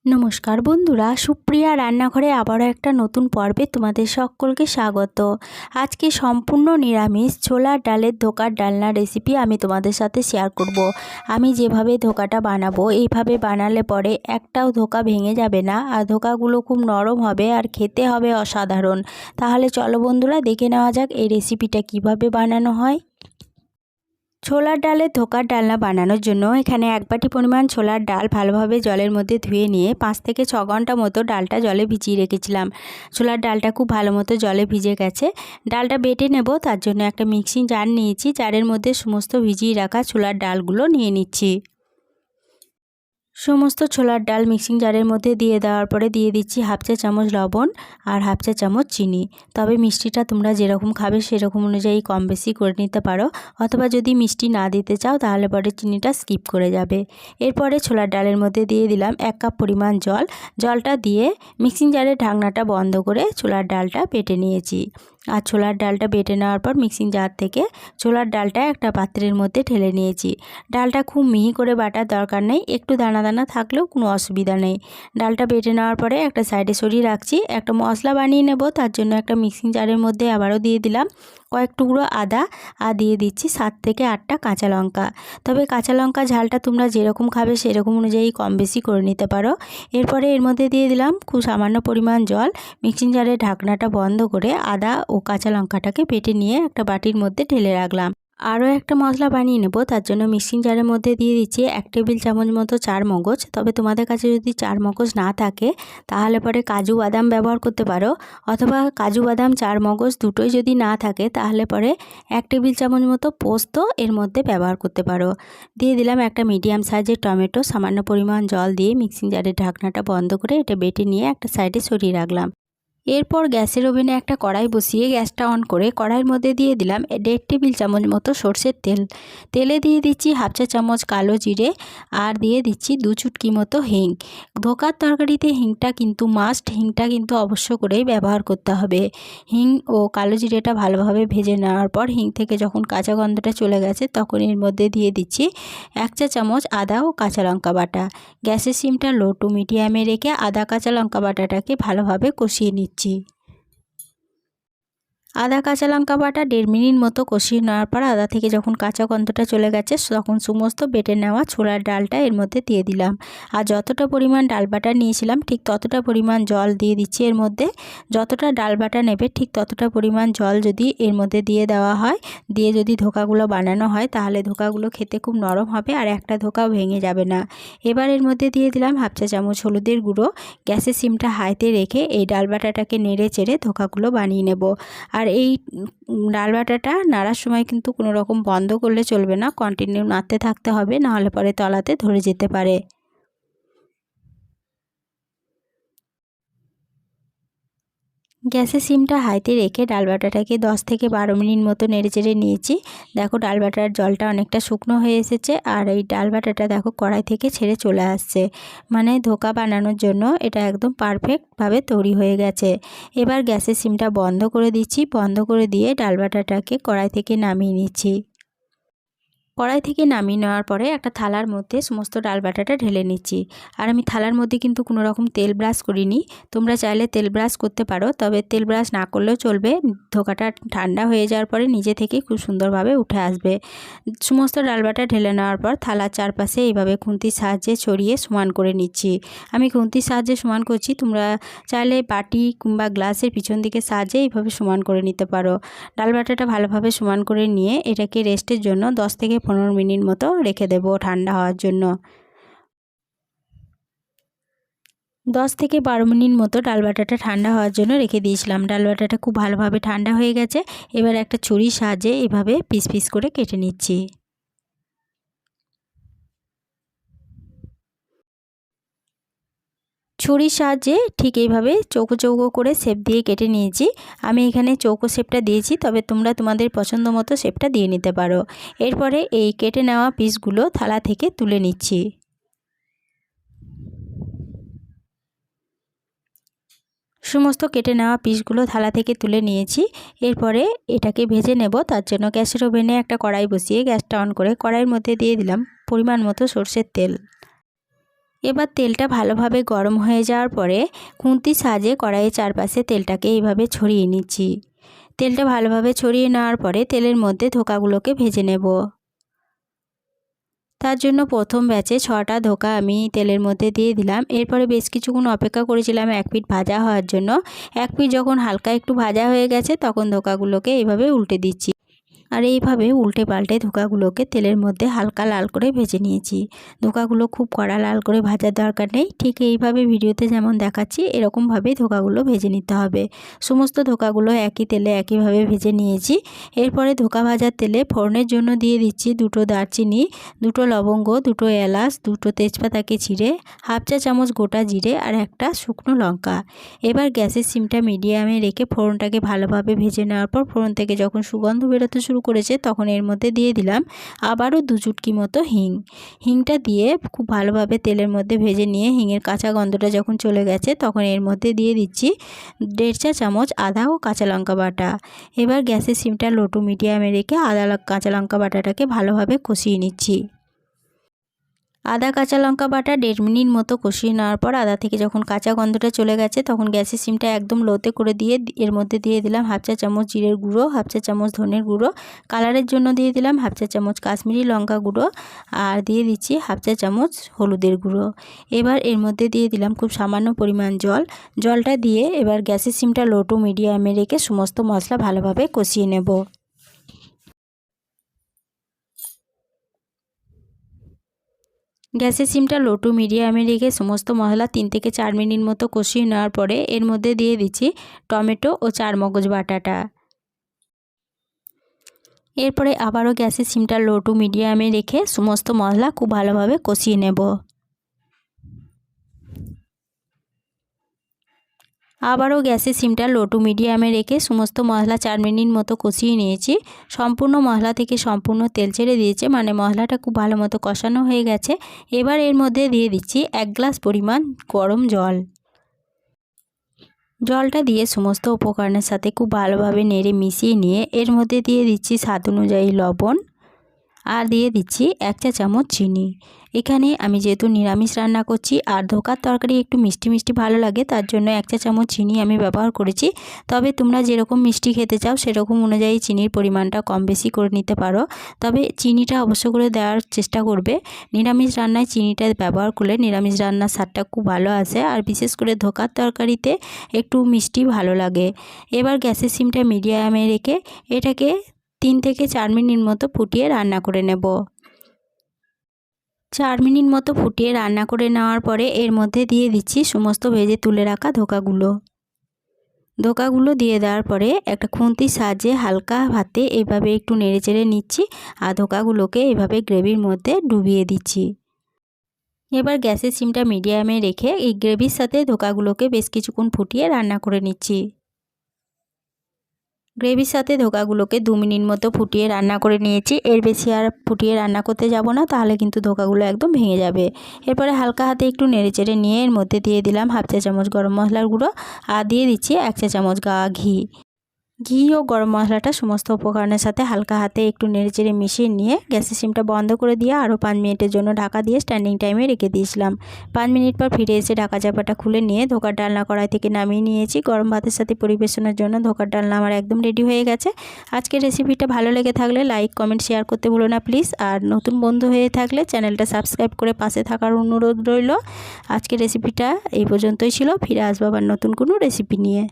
নমস্কার বন্ধুরা, সুপ্রিয়া রান্নাঘরে আবারও একটা নতুন পর্বে তোমাদের সকলকে স্বাগত। আজকে সম্পূর্ণ নিরামিষ ছোলার ডালের ধোকার ডালনা রেসিপি আমি তোমাদের সাথে শেয়ার করব। আমি যেভাবে ধোকাটা বানাবো এইভাবে বানালে পরে একটাও ধোকা ভেঙে যাবে না, আর ধোকাগুলো খুব নরম হবে আর খেতে হবে অসাধারণ। তাহলে চলো বন্ধুরা, দেখে নেওয়া যাক এই রেসিপিটা কিভাবে বানানো হয়। ছোলার ডালের ধোকার ডালনা বানানোর জন্য এখানে 1 বাটি পরিমাণ ছোলার ডাল ভালোভাবে জলের মধ্যে ধুয়ে নিয়ে 5 থেকে 6 ঘন্টা মতো ডালটা জলে ভিজিয়ে রেখেছিলাম। ছোলার ডালটা খুব ভালো মতো জলে ভিজে গেছে। ডালটা বেটে নেব, তার জন্য একটা মিক্সিং জার নিয়েছি। জারের মধ্যে সমস্ত ভিজিয়ে রাখা ছোলার ডালগুলো নিয়ে নিচ্ছি। সমস্ত ছোলার ডাল মিক্সিং জারের মধ্যে দিয়ে দেওয়ার পরে দিয়ে দিচ্ছি হাফ চা চামচ লবণ আর হাফ চা চামচ চিনি। তবে মিষ্টিটা তোমরা যেরকম খাবে সেরকম অনুযায়ী কম বেশি করে নিতে পারো, অথবা যদি মিষ্টি না দিতে চাও তাহলে পরে চিনিটা স্কিপ করে যাবে। এরপরে ছোলার ডালের মধ্যে দিয়ে দিলাম 1 কাপ পরিমাণ জল। জলটা দিয়ে মিক্সিং জারের ঢাকনাটা বন্ধ করে ছোলার ডালটা বেটে নিয়েছি। আর ছোলার ডালটা বেটে নেওয়ার পর মিক্সিং জার থেকে ছোলার ডালটা একটা পাত্রের মধ্যে ঢেলে নিয়েছি। ডালটা খুব মিহি করে বাটার দরকার নেই, একটু দানা দানা থাকলেও কোনো অসুবিধা নেই। ডালটা বেটে নেওয়ার পরে একটা সাইডে সরিয়ে রাখছি। একটা মশলা বানিয়ে নেব, তার জন্য একটা মিক্সিং জারের মধ্যে আবারও দিয়ে দিলাম কয়েক টুকরো আদা আর দিয়ে দিচ্ছি 7 থেকে 8টা কাঁচা লঙ্কা। তবে কাঁচা লঙ্কা ঝালটা তোমরা যেরকম খাবে সেরকম অনুযায়ী কম বেশি করে নিতে পারো। এরপরে এর মধ্যে দিয়ে দিলাম খুব সামান্য পরিমাণ জল। মিক্সিং জারের ঢাকনাটা বন্ধ করে আদা ও কাঁচা লঙ্কাটাকে বেটে নিয়ে একটা বাটির মধ্যে ঢেলে রাখলাম। আরও একটা মশলা বানিয়ে নেব, তার জন্য মিক্সিং জারের মধ্যে দিয়ে দিচ্ছি 1 টেবিল চামচ মতো চারমগজ। তবে তোমাদের কাছে যদি চারমগজ না থাকে তাহলে পরে কাজু বাদাম ব্যবহার করতে পারো, অথবা কাজু বাদাম চারমগজ দুটোই যদি না থাকে তাহলে পরে 1 টেবিল চামচ মতো পোস্ত এর মধ্যে ব্যবহার করতে পারো। দিয়ে দিলাম একটা মিডিয়াম সাইজের টমেটো। সামান্য পরিমাণ জল দিয়ে মিক্সিং জারের ঢাকনাটা বন্ধ করে এটা বেটে নিয়ে একটা সাইডে সরিয়ে রাখলাম। এরপর গ্যাসের ওভেনে একটা কড়াই বসিয়ে গ্যাসটা অন করে কড়াইয়ের মধ্যে দিয়ে দিলাম 1.5 টেবিল চামচ মতো সরষের তেল। তেলে দিয়ে দিচ্ছি হাফ চা চামচ কালো জিরে আর দিয়ে দিচ্ছি 2 চুটকি মতো হিং। ধোকার তরকারিতে হিংটা কিন্তু মাস্ট, হিংটা কিন্তু অবশ্য করেই ব্যবহার করতে হবে। হিং ও কালো জিরেটা ভালোভাবে ভেজে নেওয়ার পর হিং থেকে যখন কাঁচা গন্ধটা চলে গেছে তখন এর মধ্যে দিয়ে দিচ্ছি 1 চা চামচ আদা ও কাঁচা লঙ্কা বাটা। গ্যাসের সিমটা লো টু মিডিয়ামে রেখে আদা কাঁচা লঙ্কা বাটাটাকে ভালোভাবে কষিয়ে নিচ্ছি। আদা কাঁচা লঙ্কা বাটা 1.5 মিনিট মতো কষিয়ে নেওয়ার পর আদা থেকে যখন কাঁচা গন্ধটা চলে গেছে তখন সমস্ত বেটে নেওয়া ছোলার ডালটা এর মধ্যে দিয়ে দিলাম। আর যতটা পরিমাণ ডাল বাটা নিয়েছিলাম ঠিক ততটা পরিমাণ জল দিয়ে দিচ্ছি এর মধ্যে। যতটা ডাল বাটা নেবে ঠিক ততটা পরিমাণ জল যদি এর মধ্যে দিয়ে দেওয়া হয়, দিয়ে যদি ধোকাগুলো বানানো হয় তাহলে ধোকাগুলো খেতে খুব নরম হবে আর একটা ধোকাও ভেঙে যাবে না। এবার এর মধ্যে দিয়ে দিলাম হাফ চা চামচ হলুদের গুঁড়ো। গ্যাসের সিমটা হাইতে রেখে এই ডাল বাটাটাকে নেড়ে চেড়ে ধোকাগুলো বানিয়ে নেব। আর এই ডাল বাটাটা নাড়ার সময় কিন্তু কোনো রকম বন্ধ করলে চলবে না, কন্টিনিউ নাড়তে থাকতে হবে, নাহলে পরে তলাতে ধরে যেতে পারে। গ্যাসের সিমটা হাইতে রেখে ডাল বাটাটাকে 10 থেকে 12 মিনিট মতো নেড়েচেড়ে নিয়েছি। দেখো ডাল বাটার জলটা অনেকটা শুকনো হয়ে এসেছে আর এই ডাল বাটাটা দেখো কড়াই থেকে ছেড়ে চলে আসছে, মানে ধোকা বানানোর জন্য এটা একদম পারফেক্টভাবে তৈরি হয়ে গেছে। এবার গ্যাসের সিমটা বন্ধ করে দিচ্ছি। বন্ধ করে দিয়ে ডাল বাটাটাকে কড়াই থেকে নামিয়ে নিচ্ছি। কড়াই থেকে নামিয়ে নেওয়ার পরে একটা থালার মধ্যে সমস্ত ডাল বাটাটা ঢেলে নিচ্ছি। আর আমি থালার মধ্যে কিন্তু কোনো রকম তেল ব্রাশ করিনি। তোমরা চাইলে তেল ব্রাশ করতে পারো, তবে তেল ব্রাশ না করলেও চলবে। ধোকাটা ঠান্ডা হয়ে যাওয়ার পরে নিজে থেকে খুব সুন্দরভাবে উঠে আসবে। সমস্ত ডাল বাটা ঢেলে নেওয়ার পর থালার চারপাশে এইভাবে খুন্তির সাহায্যে ছড়িয়ে সমান করে নিচ্ছি। আমি খুন্তির সাহায্যে সমান করছি, তোমরা চাইলে বাটি কিংবা গ্লাসের পিছন দিকে সাহায্যে এইভাবে সমান করে নিতে পারো। ডাল বাটাটা ভালোভাবে সমান করে নিয়ে এটাকে রেস্টের জন্য 10 থেকে 15 মিনিট মতো রেখে দেব ঠান্ডা হওয়ার জন্য। 10 থেকে 12 মিনিট মতো ডাল বাটাটা ঠান্ডা হওয়ার জন্য রেখে দিয়েছিলাম। ডাল বাটাটা খুব ভালোভাবে ঠান্ডা হয়ে গেছে। এবার একটা ছুরির সাহায্যে এভাবে পিস পিস করে কেটে নিচ্ছি। ছুরির সাহায্যে ঠিক এইভাবে চৌকো চৌকো করে শেপ দিয়ে কেটে নিয়েছি। আমি এখানে চৌকো শেপটা দিয়েছি, তবে তোমরা তোমাদের পছন্দ মতো শেপটা দিয়ে নিতে পারো। এরপরে এই কেটে নেওয়া পিসগুলো থালা থেকে তুলে নিচ্ছি। সমস্ত কেটে নেওয়া পিসগুলো থালা থেকে তুলে নিয়েছি। এরপরে এটাকে ভেজে নেব, তার জন্য গ্যাসের ওভেনে একটা কড়াই বসিয়ে গ্যাসটা অন করে কড়াইয়ের মধ্যে দিয়ে দিলাম পরিমাণ মতো সরষের তেল। এবার তেলটা ভালোভাবে গরম হয়ে যাওয়ার পরে খুন্তির সাহায্যে কড়াইয়ের চারপাশে তেলটাকে এইভাবে ছড়িয়ে নিচ্ছি। তেলটা ভালোভাবে ছড়িয়ে নেওয়ার পরে তেলের মধ্যে ধোকাগুলোকে ভেজে নেব। তার জন্য প্রথম ব্যাচে 6টা ধোকা আমি তেলের মধ্যে দিয়ে দিলাম। এরপরে বেশ কিছুক্ষণ অপেক্ষা করেছিলাম এক পিঠ ভাজা হওয়ার জন্য। এক পিঠ যখন হালকা একটু ভাজা হয়ে গেছে তখন ধোকাগুলোকে এইভাবে উল্টে দিচ্ছি। আর এইভাবে উল্টে পাল্টে ধোকাগুলোকে তেলের মধ্যে হালকা লাল করে ভেজে নিয়েছি। ধোকাগুলো খুব কড়া লাল করে ভাজার দরকার নেই, ঠিক এইভাবে ভিডিওতে যেমন দেখাচ্ছি এরকমভাবেই ধোকাগুলো ভেজে নিতে হবে। সমস্ত ধোকাগুলো একই তেলে একইভাবে ভেজে নিয়েছি। এরপরে ধোকা ভাজার তেলে ফোড়নের জন্য দিয়ে দিচ্ছি 2টো দারচিনি, 2টো লবঙ্গ, 2টো এলাচ, 2টো তেজপাতাকে ছিঁড়ে, হাফ চা চামচ গোটা জিরে আর একটা শুকনো লঙ্কা। এবার গ্যাসের সিমটা মিডিয়ামে রেখে ফোড়নটাকে ভালোভাবে ভেজে নেওয়ার পর ফোড়ন থেকে যখন সুগন্ধ বেরোতে শুরু করেছে তখন এর মধ্যে দিয়ে দিলাম আবারও 2 চুটকি মতো হিং। হিংটা দিয়ে খুব ভালোভাবে তেলের মধ্যে ভেজে নিয়ে হিঙের কাঁচা গন্ধটা যখন চলে গেছে তখন এর মধ্যে দিয়ে দিচ্ছি 1.5 চা চামচ আদা ও কাঁচা লঙ্কা বাটা। এবার গ্যাসের সিমটা লো টু মিডিয়ামে রেখে আদা কাঁচা লঙ্কা বাটাটাকে ভালোভাবে কষিয়ে নিচ্ছি। আদা কাঁচা লঙ্কা বাটা 1.5 মিনিট মতো কষিয়ে নেওয়ার পর আদা থেকে যখন কাঁচা গন্ধটা চলে গেছে তখন গ্যাসের সিমটা একদম লোতে করে দিয়ে এর মধ্যে দিয়ে দিলাম হাফ চা চামচ জিরের গুঁড়ো, হাফ চা চামচ ধনের গুঁড়ো, কালারের জন্য দিয়ে দিলাম হাফ চা চামচ কাশ্মীরি লঙ্কা গুঁড়ো আর দিয়ে দিচ্ছি হাফ চা চামচ হলুদের গুঁড়ো। এবার এর মধ্যে দিয়ে দিলাম খুব সামান্য পরিমাণ জল। জলটা দিয়ে এবার গ্যাসের সিমটা লো টু মিডিয়ামে রেখে সমস্ত মশলা ভালোভাবে কষিয়ে নেব। গ্যাসের সিমটা লো টু মিডিয়ামে রেখে সমস্ত মশলা 3 থেকে 4 মিনিট মতো কষিয়ে নেওয়ার পরে এর মধ্যে দিয়ে দিচ্ছি টমেটো ও চারমগজ বাটাটা। এরপরে আবারও গ্যাসের সিমটা লো টু মিডিয়ামে রেখে সমস্ত মশলা খুব ভালোভাবে কষিয়ে নেব। আবারও গ্যাসের সিমটা লো টু মিডিয়ামে রেখে সমস্ত মশলা 4 মিনিট মতো কষিয়ে নিয়েছি। সম্পূর্ণ মশলা থেকে সম্পূর্ণ তেল ছেড়ে দিয়েছে, মানে মশলাটা খুব ভালো মতো কষানো হয়ে গেছে। এবার এর মধ্যে দিয়ে দিচ্ছি 1 গ্লাস পরিমাণ গরম জল। জলটা দিয়ে সমস্ত উপকরণের সাথে খুব ভালোভাবে নেড়ে মিশিয়ে নিয়ে এর মধ্যে দিয়ে দিচ্ছি স্বাদ অনুযায়ী লবণ আর দিয়ে দিচ্ছি 1 চা চামচ চিনি। এখানে আমি যেহেতু নিরামিষ রান্না করছি আর ধোকার তরকারি একটু মিষ্টি মিষ্টি ভালো লাগে তার জন্য 1 চা চামচ চিনি আমি ব্যবহার করেছি। তবে তোমরা যেরকম মিষ্টি খেতে চাও সেরকম অনুযায়ী চিনির পরিমাণটা কম বেশি করে নিতে পারো, তবে চিনিটা অবশ্য করে দেওয়ার চেষ্টা করবে। নিরামিষ রান্নায় চিনিটা ব্যবহার করলে নিরামিষ রান্নার স্বাদটা খুব ভালো আসে আর বিশেষ করে ধোকার তরকারিতে একটু মিষ্টি ভালো লাগে। এবার গ্যাসের সিমটা মিডিয়ামে রেখে এটাকে 3 থেকে 4 মিনিট মতো ফুটিয়ে রান্না করে নেব। 4 মিনিট মতো ফুটিয়ে রান্না করে নেওয়ার পরে এর মধ্যে দিয়ে দিচ্ছি সমস্ত ভেজে তুলে রাখা ধোকাগুলো দিয়ে দেওয়ার পরে একটা খুন্তির সাহায্যে হালকা হাতে এইভাবে একটু নেড়েচেড়ে নিচ্ছি আর ধোকাগুলোকে এইভাবে গ্রেভির মধ্যে ডুবিয়ে দিচ্ছি। এবার গ্যাসের সিমটা মিডিয়ামে রেখে এই গ্রেভির সাথে ধোকাগুলোকে বেশ কিছুক্ষণ ফুটিয়ে রান্না করে নিচ্ছি। গ্রেভির সাথে ধোকাগুলোকে 2 মিনিট মতো ফুটিয়ে রান্না করে নিয়েছি। এর বেশি আর ফুটিয়ে রান্না করতে যাব না, তাহলে কিন্তু ধোকাগুলো একদম ভেঙে যাবে। এরপরে হালকা হাতে একটু নেড়েচেড়ে নিয়ে এর মধ্যে দিয়ে দিলাম হাফ চা চামচ গরম মশলার গুঁড়ো আর দিয়ে দিচ্ছি 1 চা চামচ ঘি। ঘি ও গরম মশলাটা সমস্ত উপকরণের সাথে হালকা হাতে একটু নেড়েচেড়ে মিশিয়ে নিয়ে গ্যাসের সিমটা বন্ধ করে দিয়ে আরও 5 মিনিটের জন্য ঢাকা দিয়ে স্ট্যান্ডিং টাইমে রেখে দিয়েছিলাম। 5 মিনিট পর ফিরে এসে ঢাকা চাপাটা খুলে নিয়ে ধোকার ডালনা কড়াই থেকে নামিয়ে নিয়েছি। গরম ভাতের সাথে পরিবেশনের জন্য ধোকার ডালনা আমার একদম রেডি হয়ে গেছে। আজকের রেসিপিটা ভালো লেগে থাকলে লাইক কমেন্ট শেয়ার করতে ভুলো না প্লিজ। আর নতুন বন্ধু হয়ে থাকলে চ্যানেলটা সাবস্ক্রাইব করে পাশে থাকার অনুরোধ রইল। আজকের রেসিপিটা এই পর্যন্তই ছিল, ফিরে আসবো আবার নতুন কোনো রেসিপি নিয়ে।